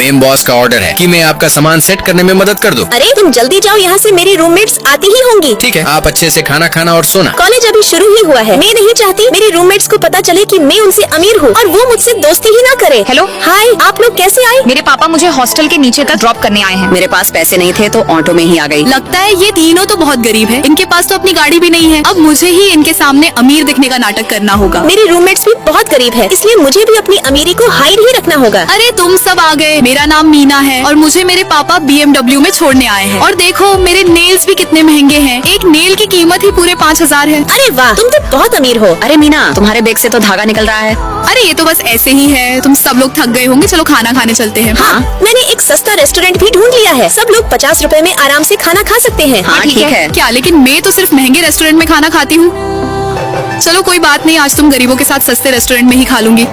Ma'am boss का order है कि मैं आपका सामान सेट करने में मदद कर दूं। अरे तुम जल्दी जाओ, यहाँ से मेरी रूममेट्स आती ही होंगी। ठीक है, आप अच्छे से खाना खाना और सोना। कॉलेज अभी शुरू ही हुआ है। मैं नहीं चाहती मेरी रूममेट्स को पता चले कि मैं उनसे अमीर हूँ और वो मुझसे दोस्ती ही ना करे। हेलो। हाय, आप लोग कैसे आए? मेरे पापा मुझे हॉस्टल के नीचे तक ड्रॉप करने आए हैं। मेरे पास पैसे नहीं थे तो ऑटो में ही आ गई। लगता है ये तीनों तो बहुत गरीब है। इनके पास तो अपनी गाड़ी भी नहीं है। अब मुझे ही इनके सामने अमीर दिखने का नाटक करना होगा। मेरी रूममेट्स भी बहुत गरीब है, इसलिए मुझे भी अपनी अमीरी को हाइड ही रखना होगा। अरे तुम सब आ गए। मेरा नाम मीना है और मुझे मेरे पापा BMW में छोड़ने आए हैं। और देखो मेरे नेल्स भी कितने महंगे हैं। एक नेल की कीमत ही पूरे 5000 है। अरे वाह, तुम तो बहुत अमीर हो। अरे मीना, तुम्हारे बैग से तो धागा निकल रहा है। अरे ये तो बस ऐसे ही है। तुम सब लोग थक गए होंगे, चलो खाना खाने चलते हैं। हाँ, मैंने एक सस्ता रेस्टोरेंट भी ढूंढ लिया है। सब लोग 50 रुपए में आराम से खाना खा सकते हैं। हाँ ठीक है। क्या, लेकिन मैं तो सिर्फ महंगे रेस्टोरेंट में खाना खाती हूँ। चलो कोई बात नहीं, आज तुम गरीबों के साथ सस्ते रेस्टोरेंट में ही खा लूंगी।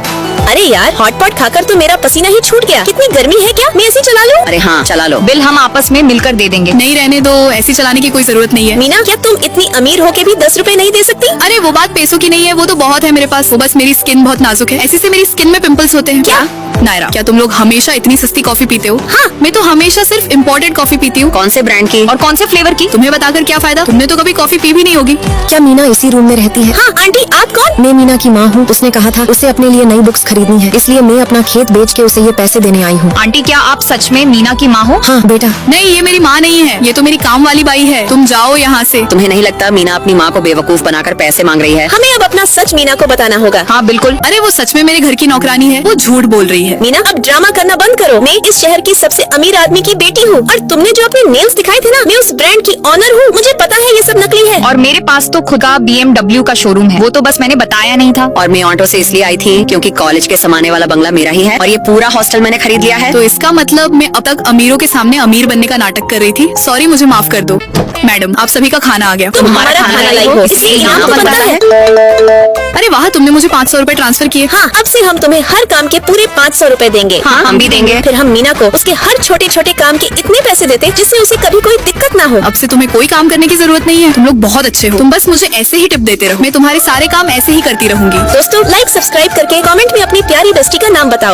अरे यार, हॉटपॉट खाकर तो मेरा पसीना ही छूट गया। कितनी गर्मी है, क्या मैं ऐसे चला लूं? अरे हाँ चला लो। बिल हम आपस में मिलकर दे देंगे। नहीं रहने दो, ऐसे चलाने की कोई जरूरत नहीं है। मीना, क्या तुम इतनी अमीर होके भी 10 रुपए नहीं दे सकती? अरे वो बात पैसों की नहीं है, वो तो बहुत है मेरे पास। वो बस मेरी स्किन बहुत नाजुक है, ऐसे से मेरी स्किन में पिंपल्स होते हैं। क्या? नायरा, क्या तुम लोग हमेशा इतनी सस्ती कॉफी पीते हो? हाँ। मैं तो हमेशा सिर्फ इम्पोर्टेड कॉफी पीती हूँ। कौन से ब्रांड की? और कौन से फ्लेवर की? तुम्हें बताकर क्या फायदा, तुमने तो कभी कॉफी पी भी नहीं होगी। क्या मीना इसी रूम में रहती है? हाँ आंटी, आप कौन? मैं मीना की माँ हूँ। उसने कहा था उसे अपने लिए नई बुक्स खरीदनी है, इसलिए मैं अपना खेत बेच के उसे ये पैसे देने आई हूँ। आंटी, क्या आप सच में मीना की माँ हो? हाँ बेटा। नहीं, ये मेरी माँ नहीं है, ये तो मेरी काम वाली बाई है। तुम जाओ यहाँ से। तुम्हें नहीं लगता मीना अपनी माँ को बेवकूफ बनाकर पैसे मांग रही है? हमें अब अपना सच मीना को बताना होगा। हाँ बिल्कुल। अरे वो सच में मेरे घर की नौकरानी है, वो झूठ बोल रही है। मीना, अब ड्रामा करना बंद करो। मैं इस शहर की सबसे अमीर आदमी की बेटी हूँ और तुमने जो अपने नेल्स दिखाए थे ना, मैं उस ब्रांड की ऑनर हूँ। मुझे पता है ये सब नकली है। और मेरे पास तो खुद का BMW का शोरूम है, वो तो बस मैंने बताया नहीं था। और मैं ऑटो से इसलिए आई थी क्योंकि कॉलेज के समाने वाला बंगला मेरा ही है और ये पूरा हॉस्टल मैंने खरीद लिया है। तो इसका मतलब मैं अब तक अमीरों के सामने अमीर बनने का नाटक कर रही थी। सॉरी, मुझे माफ कर दो। मैडम, आप सभी का खाना आ गया। तुम हमारा खाना लाई हो, इसलिए ये यहाँ नाम पर पता पता है। अरे वाह, तुमने मुझे 500 रुपए ट्रांसफर किए। हाँ, अब से हम तुम्हें हर काम के पूरे 500 रुपए देंगे। हाँ हम भी देंगे। फिर हम मीना को उसके हर छोटे छोटे काम के इतने पैसे देते जिससे उसे कभी कोई दिक्कत ना हो। अब से तुम्हें कोई काम करने की जरूरत नहीं है। तुम लोग बहुत अच्छे हो। तुम बस मुझे ऐसे ही टिप देते रहो, मैं तुम्हारे सारे काम ऐसे ही करती रहूंगी। दोस्तों, लाइक सब्सक्राइब करके कमेंट में अपनी प्यारी बेस्टी का नाम बताओ।